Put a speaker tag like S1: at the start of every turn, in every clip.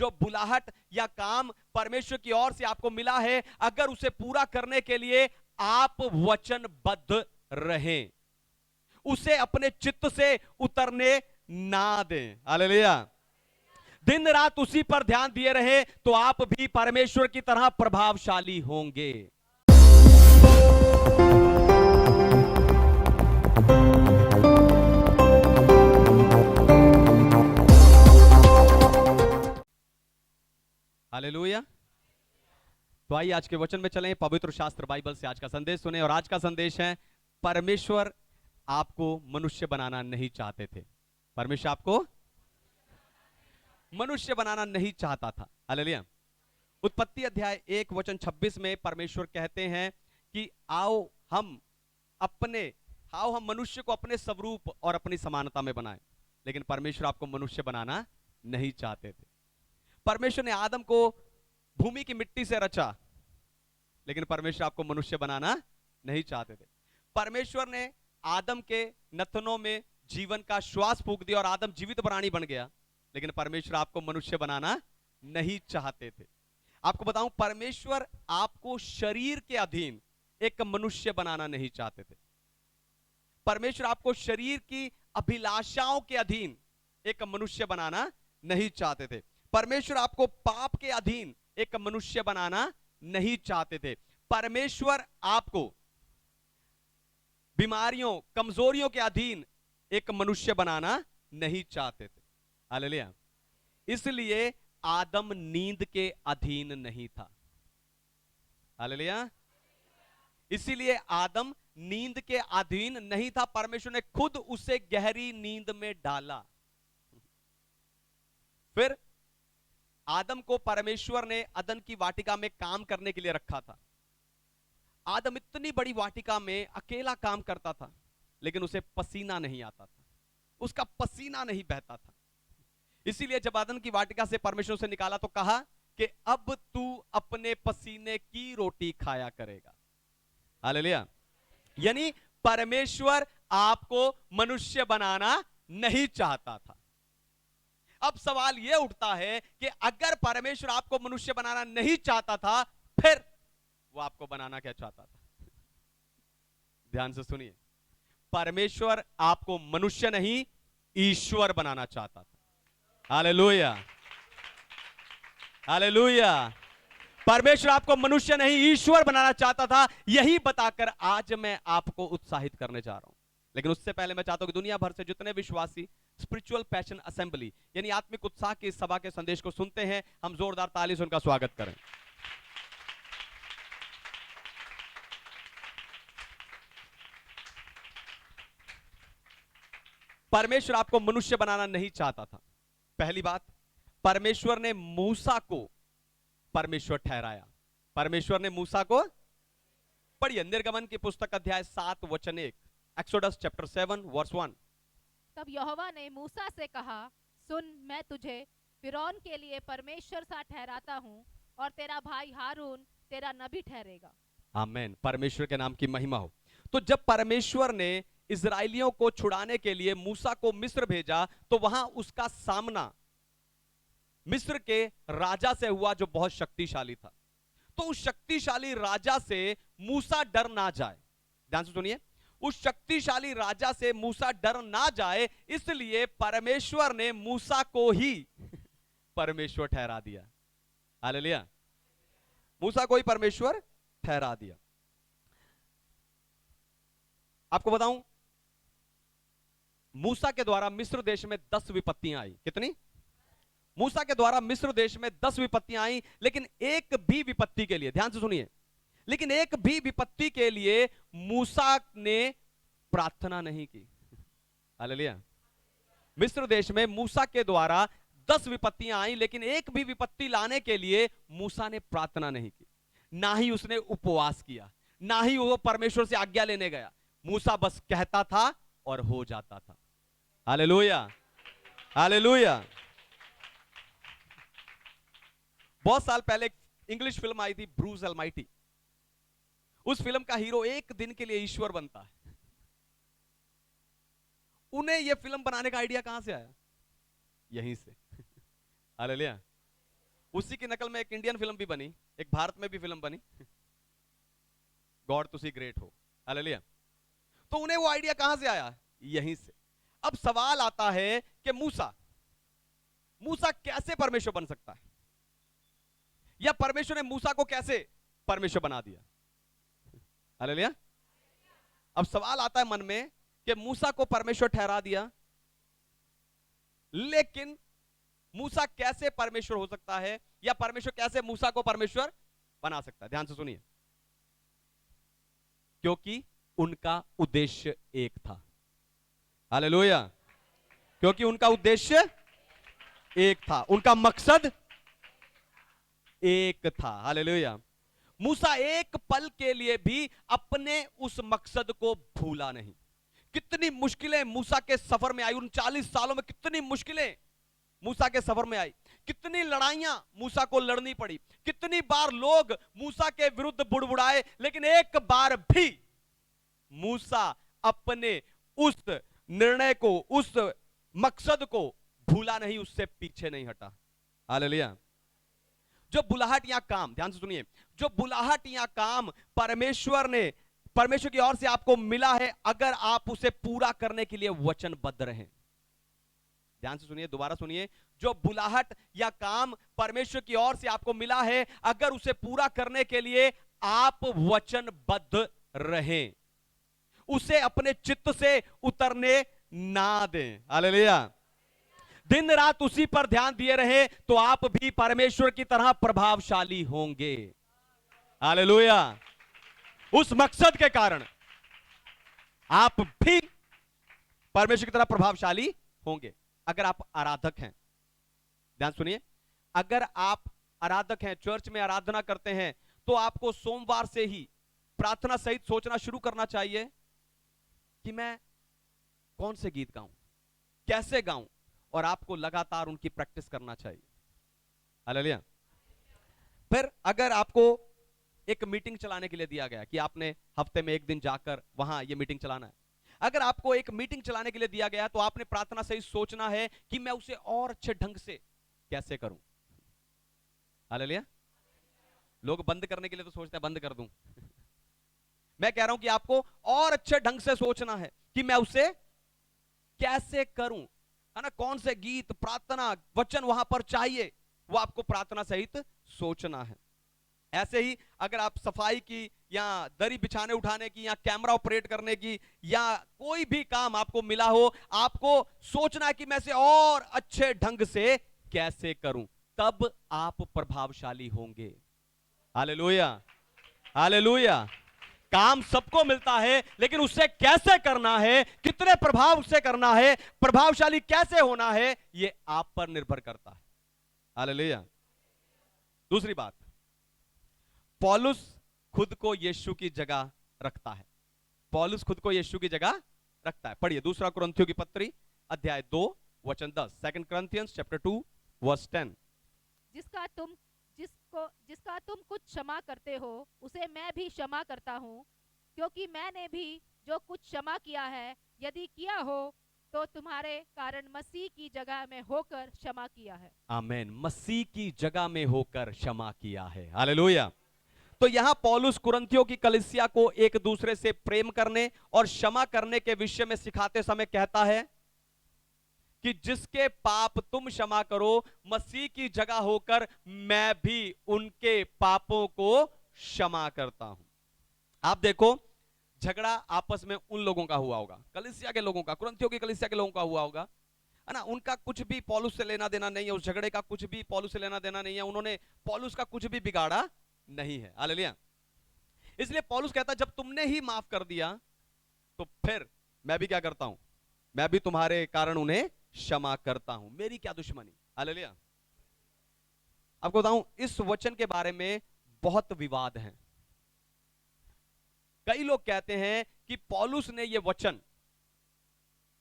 S1: जो बुलाहट या काम परमेश्वर की ओर से आपको मिला है, अगर उसे पूरा करने के लिए आप वचनबद्ध रहें, उसे अपने चित्त से उतरने ना दें। हालेलुया। दिन रात उसी पर ध्यान दिए रहे तो आप भी परमेश्वर की तरह प्रभावशाली होंगे। हालेलुया। तो आइए आज के वचन में चलें, पवित्र शास्त्र बाइबल से आज का संदेश सुने। और आज का संदेश है, परमेश्वर आपको मनुष्य बनाना नहीं चाहते थे। परमेश्वर आपको मनुष्य बनाना नहीं चाहता था। हालेलुया। उत्पत्ति अध्याय 1 वचन 26 में परमेश्वर कहते हैं कि आओ हम मनुष्य को अपने स्वरूप और अपनी समानता में बनाएं। लेकिन परमेश्वर आपको मनुष्य बनाना नहीं चाहते थे। परमेश्वर ने आदम को भूमि की मिट्टी से रचा, लेकिन परमेश्वर आपको मनुष्य बनाना नहीं चाहते थे। परमेश्वर ने आदम के नथनों में जीवन का श्वास फूंक दिया और आदम जीवित प्राणी बन गया, लेकिन परमेश्वर आपको मनुष्य बनाना नहीं चाहते थे। आपको बताऊं, परमेश्वर आपको शरीर के अधीन एक मनुष्य बनाना नहीं चाहते थे। परमेश्वर आपको शरीर की अभिलाषाओं के अधीन एक मनुष्य बनाना नहीं चाहते थे। परमेश्वर आपको पाप के अधीन एक मनुष्य बनाना नहीं चाहते थे। परमेश्वर आपको बीमारियों, कमजोरियों के अधीन एक मनुष्य बनाना नहीं चाहते थे। हालेलुया। इसलिए आदम नींद के अधीन नहीं था। हालेलुया। इसीलिए आदम नींद के अधीन नहीं था। परमेश्वर ने खुद उसे गहरी नींद में डाला। फिर आदम को परमेश्वर ने अदन की वाटिका में काम करने के लिए रखा था। आदम इतनी बड़ी वाटिका में अकेला काम करता था, लेकिन उसे पसीना नहीं आता था, उसका पसीना नहीं बहता था। इसीलिए जब आदम की वाटिका से परमेश्वर से निकाला तो कहा कि अब तू अपने पसीने की रोटी खाया करेगा। हालेलुया। यानी परमेश्वर आपको मनुष्य बनाना नहीं चाहता था। अब सवाल यह उठता है कि अगर परमेश्वर आपको मनुष्य बनाना नहीं चाहता था, फिर वो आपको बनाना क्या चाहता था? ध्यान से सुनिए, परमेश्वर आपको मनुष्य नहीं ईश्वर बनाना चाहता था। हालेलुया। हालेलुया। परमेश्वर आपको मनुष्य नहीं ईश्वर बनाना चाहता था। यही बताकर आज मैं आपको उत्साहित करने जा रहा हूं। लेकिन उससे पहले मैं चाहता हूं कि दुनिया भर से जितने विश्वासी स्पिरिचुअल पैशन असेंबली यानी आत्मिक उत्साह की सभा के संदेश को सुनते हैं, हम जोरदार ताली से उनका स्वागत करें। परमेश्वर आपको मनुष्य बनाना नहीं चाहता था। पहली बात, परमेश्वर ने मूसा को परमेश्वर ठहराया। परमेश्वर ने मूसा को, पढ़िए निर्गमन की पुस्तक अध्याय 7 वचन 1, एक्सोडस चैप्टर 7 वर्स 1।
S2: तब यहोवा ने मूसा से कहा, सुन, मैं तुझे फिरौन के लिए परमेश्वर सा ठहराता हूँ और तेरा भाई हारून तेरा नबी ठहरेगा।
S1: आमीन। परमेश्वर के नाम की महिमा हो। तो जब परमेश्वर ने इजराइलियों को छुड़ाने के लिए मूसा को मिस्र भेजा, तो वहां उसका सामना मिस्र के राजा से हुआ जो बहुत शक्तिशाली था। तो उस शक्तिशाली राजा से मूसा डर ना जाए, ध्यान से सुनिए, उस शक्तिशाली राजा से मूसा डर ना जाए, इसलिए परमेश्वर ने मूसा को ही परमेश्वर ठहरा दिया। हालेलुया। मूसा को ही परमेश्वर ठहरा दिया। आपको बताऊं, मूसा के द्वारा मिस्र देश में 10 विपत्तियां आई। कितनी? मूसा के द्वारा मिस्र देश में 10 विपत्तियां आई, लेकिन एक भी विपत्ति के लिए, ध्यान से सुनिए, लेकिन एक भी विपत्ति के लिए मूसा ने प्रार्थना नहीं की। हालेलुया। मिस्र देश में मूसा के द्वारा 10 विपत्तियां आई, लेकिन एक भी विपत्ति लाने के लिए मूसा ने प्रार्थना नहीं की, ना ही उसने उपवास किया, ना ही वो परमेश्वर से आज्ञा लेने गया। मूसा बस कहता था और हो जाता था। हालेलुया। हालेलुया। बहुत साल पहले एक इंग्लिश फिल्म आई थी, ब्रूस अलमाइटी। उस फिल्म का हीरो एक दिन के लिए ईश्वर बनता है। उन्हें यह फिल्म बनाने का आइडिया कहां से आया? यहीं से। हालेलुया। उसी की नकल में एक इंडियन फिल्म भी बनी, एक भारत में भी फिल्म बनी, गॉड तुसी ग्रेट हो, हालेलुया। तो उन्हें वो आइडिया कहां से आया? यहीं से। अब सवाल आता है कि मूसा मूसा कैसे परमेश्वर बन सकता है, या परमेश्वर ने मूसा को कैसे परमेश्वर बना दिया? हालेलुया। अब सवाल आता है मन में कि मूसा को परमेश्वर ठहरा दिया, लेकिन मूसा कैसे परमेश्वर हो सकता है, या परमेश्वर कैसे मूसा को परमेश्वर बना सकता है? ध्यान से सुनिए, क्योंकि उनका उद्देश्य एक था। हालेलुया। क्योंकि उनका उद्देश्य एक था, उनका मकसद एक था। हालेलुया। मूसा एक पल के लिए भी अपने उस मकसद को भूला नहीं। कितनी मुश्किलें मूसा के सफर में आई, उन 40 सालों में कितनी मुश्किलें मूसा के सफर में आई, कितनी लड़ाइयां मूसा को लड़नी पड़ी, कितनी बार लोग मूसा के विरुद्ध बुड़बुड़ाए, लेकिन एक बार भी मूसा अपने उस निर्णय को, उस मकसद को भूला नहीं, उससे पीछे नहीं हटा। हालेलुया। जो बुलाहट या काम, ध्यान से सुनिए, जो बुलाहट या काम परमेश्वर की ओर से आपको मिला है, अगर आप उसे पूरा करने के लिए वचनबद्ध रहें। ध्यान से सुनिए, दोबारा सुनिए, जो बुलाहट या काम परमेश्वर की ओर से आपको मिला है, अगर उसे पूरा करने के लिए आप वचनबद्ध रहें, उसे अपने चित्त से उतरने ना दें। हालेलुया। दिन रात उसी पर ध्यान दिए रहे तो आप भी परमेश्वर की तरह प्रभावशाली होंगे। हालेलुया। उस मकसद के कारण आप भी परमेश्वर की तरह प्रभावशाली होंगे। अगर आप आराधक हैं, ध्यान सुनिए, अगर आप आराधक हैं, चर्च में आराधना करते हैं, तो आपको सोमवार से ही प्रार्थना सहित सोचना शुरू करना चाहिए कि मैं कौन से गीत गाऊं, कैसे गाऊं, और आपको लगातार उनकी प्रैक्टिस करना चाहिए। हालेलुया। फिर अगर आपको एक मीटिंग चलाने के लिए दिया गया कि आपने हफ्ते में एक दिन जाकर वहां ये मीटिंग चलाना है, अगर आपको एक मीटिंग चलाने के लिए दिया गया तो आपने प्रार्थना से ही सोचना है कि मैं उसे और अच्छे ढंग से कैसे करूं। हालेलुया। लोग बंद करने के लिए तो सोचते हैं बंद कर दूं। मैं कह रहा हूं कि आपको और अच्छे ढंग से सोचना है कि मैं उसे कैसे करूं, है ना, कौन से गीत, प्रार्थना, वचन वहां पर चाहिए, वो आपको प्रार्थना सहित सोचना है। ऐसे ही अगर आप सफाई की या दरी बिछाने उठाने की या कैमरा ऑपरेट करने की या कोई भी काम आपको मिला हो, आपको सोचना है कि मैं इसे और अच्छे ढंग से कैसे करूं, तब आप प्रभावशाली होंगे। हालेलुया। हालेलुया। काम सबको मिलता है, लेकिन उससे कैसे करना है, कितने प्रभाव से करना है, प्रभावशाली कैसे होना है, यह आप पर निर्भर करता है। हालेलुया। दूसरी बात, पौलुस खुद को यीशु की जगह रखता है। पौलुस खुद को यीशु की जगह रखता है। पढ़िए दूसरा कुरिन्थियों की पत्री अध्याय 2 वचन 10, 2 Corinthians chapter 2 verse 10।
S2: जिसका तुम कुछ क्षमा करते हो उसे मैं भी क्षमा करता हूँ, क्योंकि मैंने भी जो कुछ क्षमा किया है, यदि किया हो तो तुम्हारे कारण मसीह की जगह में होकर क्षमा किया है।
S1: आमीन। मसीह की जगह में होकर क्षमा किया है। हालेलुया। तो यहां पौलुस कुरिन्थियों की कलीसिया को एक दूसरे से प्रेम करने और क्षमा करने के विषय में सिखाते समय कहता है कि जिसके पाप तुम क्षमा करो, मसीह की जगह होकर मैं भी उनके पापों को क्षमा करता हूं। आप देखो, झगड़ा आपस में उन लोगों का हुआ होगा, कलीसिया के लोगों का, कुरिन्थियों की कलीसिया के लोगों का हुआ होगा, है ना। उनका कुछ भी पौलुस से लेना देना नहीं है, उस झगड़े का कुछ भी पौलुस से लेना देना नहीं है, उन्होंने पौलुस का कुछ भी बिगाड़ा नहीं है। हालेलुया। इसलिए पौलुस कहता है जब तुमने ही माफ कर दिया तो फिर मैं भी क्या करता हूं, मैं भी तुम्हारे कारण उन्हें क्षमा करता हूं, मेरी क्या दुश्मनी। हालेलुया। आपको बताऊं, इस वचन के बारे में बहुत विवाद हैं। कई लोग कहते हैं कि पौलुस ने यह वचन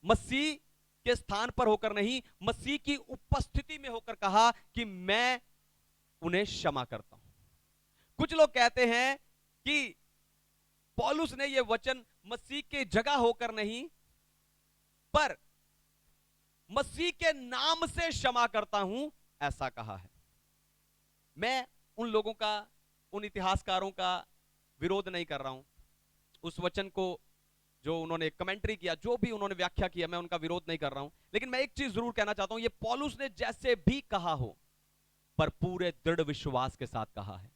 S1: मसीह के स्थान पर होकर नहीं, मसीह की उपस्थिति में होकर कहा कि मैं उन्हें क्षमा करता हूं। कुछ लोग कहते हैं कि पौलुस ने यह वचन मसीह के जगह होकर नहीं, पर मसीह के नाम से क्षमा करता हूं, ऐसा कहा है। मैं उन लोगों का, उन इतिहासकारों का विरोध नहीं कर रहा हूं। उस वचन को जो उन्होंने कमेंट्री किया, जो भी उन्होंने व्याख्या किया, मैं उनका विरोध नहीं कर रहा हूं। लेकिन मैं एक चीज जरूर कहना चाहता हूं, ये पौलुस ने जैसे भी कहा हो, पर पूरे दृढ़ विश्वास के साथ कहा है।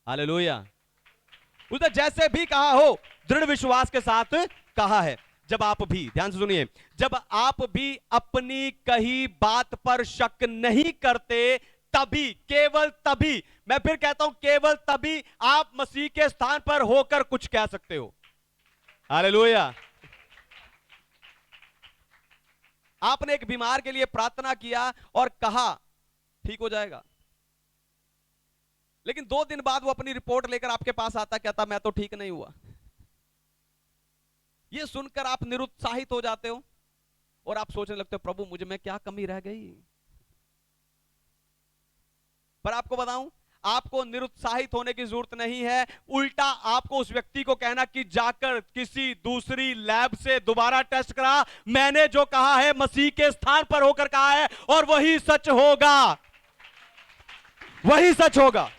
S1: हालेलुया। उसने जैसे भी कहा हो, दृढ़ विश्वास के साथ कहा है। जब आप भी, ध्यान से सुनिए, जब आप भी अपनी कही बात पर शक नहीं करते, तभी, केवल तभी, मैं फिर कहता हूं केवल तभी आप मसीह के स्थान पर होकर कुछ कह सकते हो। हालेलुया। आपने एक बीमार के लिए प्रार्थना किया और कहा ठीक हो जाएगा, लेकिन 2 दिन बाद वो अपनी रिपोर्ट लेकर आपके पास आता, कहता मैं तो ठीक नहीं हुआ। ये सुनकर आप निरुत्साहित हो जाते हो और आप सोचने लगते हो प्रभु मुझ में क्या कमी रह गई। पर आपको बताऊं, आपको निरुत्साहित होने की जरूरत नहीं है। उल्टा आपको उस व्यक्ति को कहना कि जाकर किसी दूसरी लैब से दोबारा टेस्ट करा, मैंने जो कहा है मसीह के स्थान पर होकर कहा है और वही सच होगा, वही सच होगा।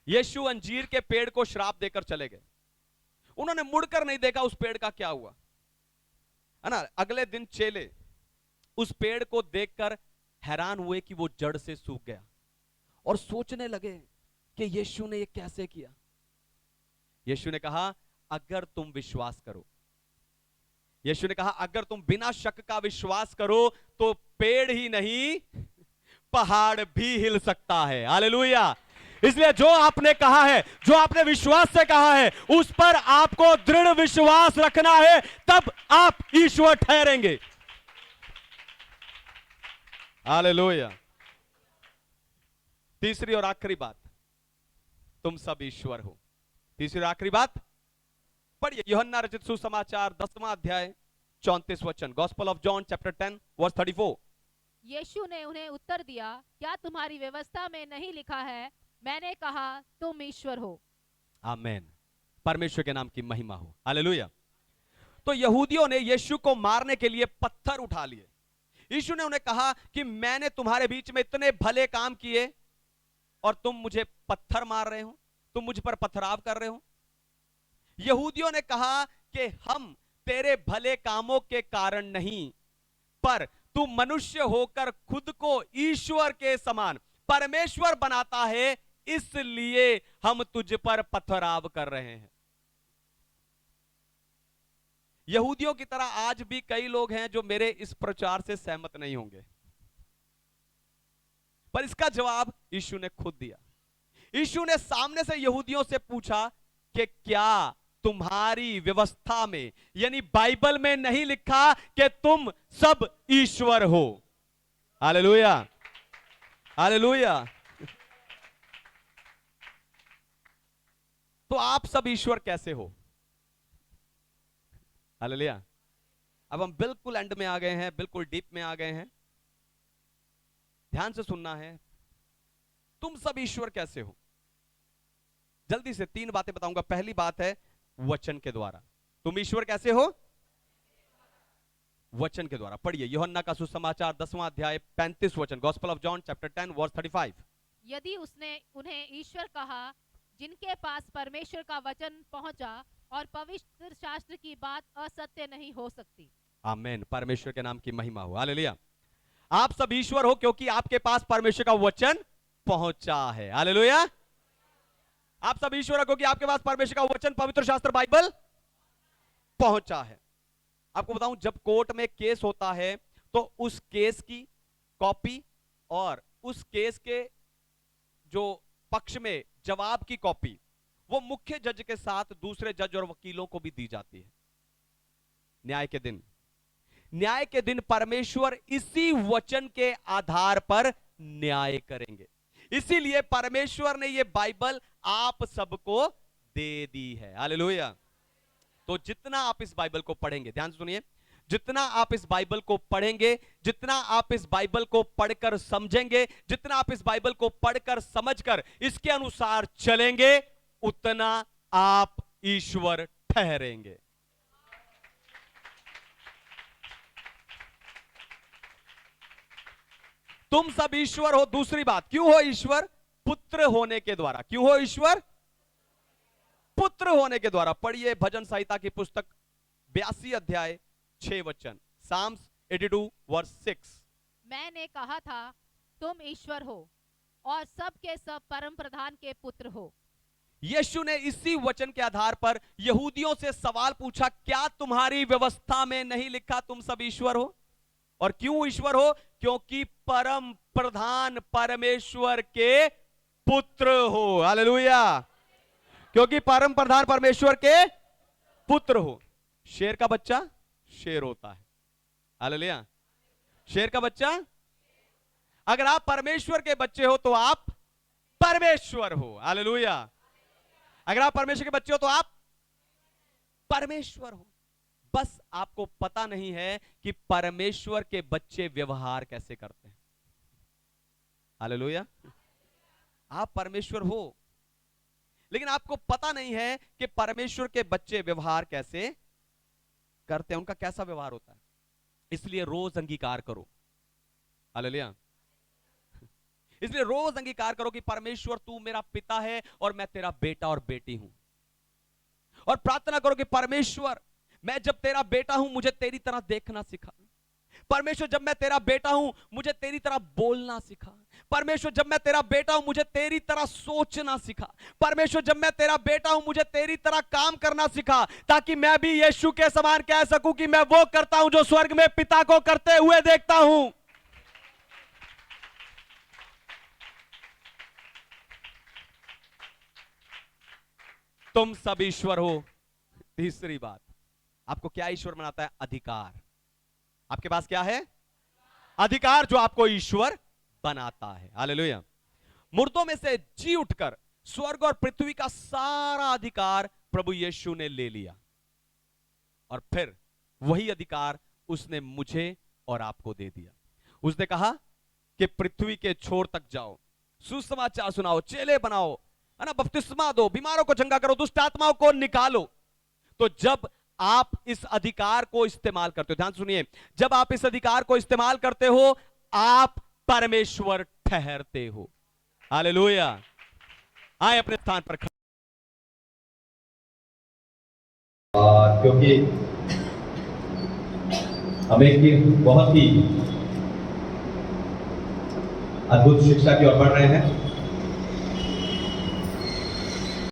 S1: यीशु अंजीर के पेड़ को श्राप देकर चले गए। उन्होंने मुड़कर नहीं देखा उस पेड़ का क्या हुआ, है ना। अगले दिन चेले उस पेड़ को देखकर हैरान हुए कि वो जड़ से सूख गया और सोचने लगे कि यीशु ने ये कैसे किया। यीशु ने कहा अगर तुम विश्वास करो, यीशु ने कहा अगर तुम बिना शक का विश्वास करो तो पेड़ ही नहीं पहाड़ भी हिल सकता है। हालेलुया। इसलिए जो आपने कहा है, जो आपने विश्वास से कहा है, उस पर आपको दृढ़ विश्वास रखना है, तब आप ईश्वर ठहरेंगे। हालेलुया। तीसरी और आखिरी बात, तुम सब ईश्वर हो। तीसरी और आखिरी बात पढ़िए, यूहन्ना रचित सुसमाचार 10वां अध्याय 34 वचन, gospel of John chapter 10 verse 34।
S2: यीशु ने उन्हें उत्तर दिया, क्या तुम्हारी व्यवस्था में नहीं लिखा है, मैंने कहा तुम ईश्वर हो।
S1: आमेन। परमेश्वर के नाम की महिमा हो। हालेलुया। तो यहूदियों ने यीशु को मारने के लिए पत्थर उठा लिए। यीशु ने उन्हें कहा कि मैंने तुम्हारे बीच में इतने भले काम किए और तुम मुझे पत्थर मार रहे हो, तुम मुझ पर पथराव कर रहे हो। यहूदियों ने कहा कि हम तेरे भले कामों के कारण नहीं, पर तू मनुष्य होकर खुद को ईश्वर के समान परमेश्वर बनाता है, इसलिए हम तुझ पर पथराव कर रहे हैं। यहूदियों की तरह आज भी कई लोग हैं जो मेरे इस प्रचार से सहमत नहीं होंगे, पर इसका जवाब यीशु ने खुद दिया। यीशु ने सामने से यहूदियों से पूछा कि क्या तुम्हारी व्यवस्था में, यानी बाइबल में नहीं लिखा कि तुम सब ईश्वर हो। Hallelujah, hallelujah. तो आप सब ईश्वर कैसे हो? हालेलुया। अब हम बिल्कुल एंड में आ गए हैं, बिल्कुल डीप में आ गए हैं। ध्यान से सुनना है, तुम सब ईश्वर कैसे हो। जल्दी से 3 बातें बताऊंगा। पहली बात है वचन के द्वारा। तुम ईश्वर कैसे हो? वचन के द्वारा। पढ़िए यूहन्ना का सुसमाचार 10वां अध्याय 35 वचन, gospel of John chapter 10 verse 35।
S2: यदि उसने उन्हें ईश्वर कहा जिनके पास परमेश्वर का वचन पहुंचा, और पवित्र शास्त्र की बात असत्य नहीं हो सकती।
S1: आमीन। परमेश्वर के नाम की महिमा हो। हालेलुया। आप सब ईश्वर हो क्योंकि आपके पास परमेश्वर का वचन पहुंचा है। हालेलुया। आप सब ईश्वर हो क्योंकि आपके पास परमेश्वर का वचन, पवित्र शास्त्र, बाइबल पहुंचा है। आपको बताऊं, जब कोर्ट में केस होता है तो उस केस की कॉपी और उस केस के जो पक्ष में जवाब की कॉपी, वो मुख्य जज के साथ दूसरे जज और वकीलों को भी दी जाती है। न्याय के दिन, न्याय के दिन परमेश्वर इसी वचन के आधार पर न्याय करेंगे। इसीलिए परमेश्वर ने ये बाइबल आप सबको दे दी है। हालेलुया। तो जितना आप इस बाइबल को पढ़ेंगे, ध्यान से सुनिए, जितना आप इस बाइबल को पढ़ेंगे, जितना आप इस बाइबल को पढ़कर समझेंगे, जितना आप इस बाइबल को पढ़कर समझकर इसके अनुसार चलेंगे, उतना आप ईश्वर ठहरेंगे। तुम सब ईश्वर हो। दूसरी बात, क्यों हो ईश्वर? पुत्र होने के द्वारा। क्यों हो ईश्वर? पुत्र होने के द्वारा। पढ़िए भजन संहिता की पुस्तक 82 अध्याय 6 वचन, साम्स 82 वर्स 6।
S2: मैंने कहा था तुम ईश्वर हो और सब के सब परम प्रधान के पुत्र हो।
S1: यीशु ने इसी वचन के आधार पर यहूदियों से सवाल पूछा, क्या तुम्हारी व्यवस्था में नहीं लिखा तुम सब ईश्वर हो? और क्यों ईश्वर हो? क्योंकि परम प्रधान परमेश्वर के पुत्र हो। हालेलुया। क्योंकि परम प्रधान परमेश्वर के पुत्र हो। शेर का बच्चा शेर होता है। हालेलुया। शेर का बच्चा, अगर आप परमेश्वर के बच्चे हो तो आप परमेश्वर हो। हालेलुया। अगर आप परमेश्वर के बच्चे हो तो आप परमेश्वर हो। बस आपको पता नहीं है कि परमेश्वर के बच्चे व्यवहार कैसे करते हैं। हालेलुया। आप परमेश्वर हो, लेकिन आपको पता नहीं है कि परमेश्वर के बच्चे व्यवहार कैसे करते हैं, उनका कैसा व्यवहार होता है। इसलिए रोज अंगीकार करो। हालेलुया। इसलिए रोज अंगीकार करो कि परमेश्वर तू मेरा पिता है और मैं तेरा बेटा और बेटी हूं। और प्रार्थना करो कि परमेश्वर मैं जब तेरा बेटा हूं मुझे तेरी तरह देखना सिखा। परमेश्वर जब मैं तेरा बेटा हूं मुझे तेरी तरह बोलना सिखा। परमेश्वर जब मैं तेरा बेटा हूं मुझे तेरी तरह सोचना सिखा। परमेश्वर जब मैं तेरा बेटा हूं मुझे तेरी तरह काम करना सिखा, ताकि मैं भी यीशु के समान कह सकूं कि मैं वो करता हूं जो स्वर्ग में पिता को करते हुए देखता हूं। तुम सब ईश्वर हो। तीसरी बात, आपको क्या ईश्वर बनाता है? अधिकार। आपके पास क्या है? अधिकार, जो आपको ईश्वर बनाता है। हालेलुया। मुर्दों में से जी उठकर स्वर्ग और पृथ्वी का सारा अधिकार प्रभु यीशु ने ले लिया, और फिर वही अधिकार उसने मुझे और आपको दे दिया। उसने कहा कि पृथ्वी के छोर तक जाओ, सुसमाचार सुनाओ, चेले बनाओ, है ना, बपतिस्मा दो, बीमारों को चंगा करो, दुष्ट आत्माओं को निकालो। तो जब आप इस अधिकार को इस्तेमाल करते हो, ध्यान सुनिए, जब आप इस अधिकार को इस्तेमाल करते हो आप परमेश्वर ठहरते हो। हालेलुया। आए अपने स्थान पर खड़े।
S3: और क्योंकि हम एक बहुत ही अद्भुत शिक्षा की ओर बढ़ रहे हैं,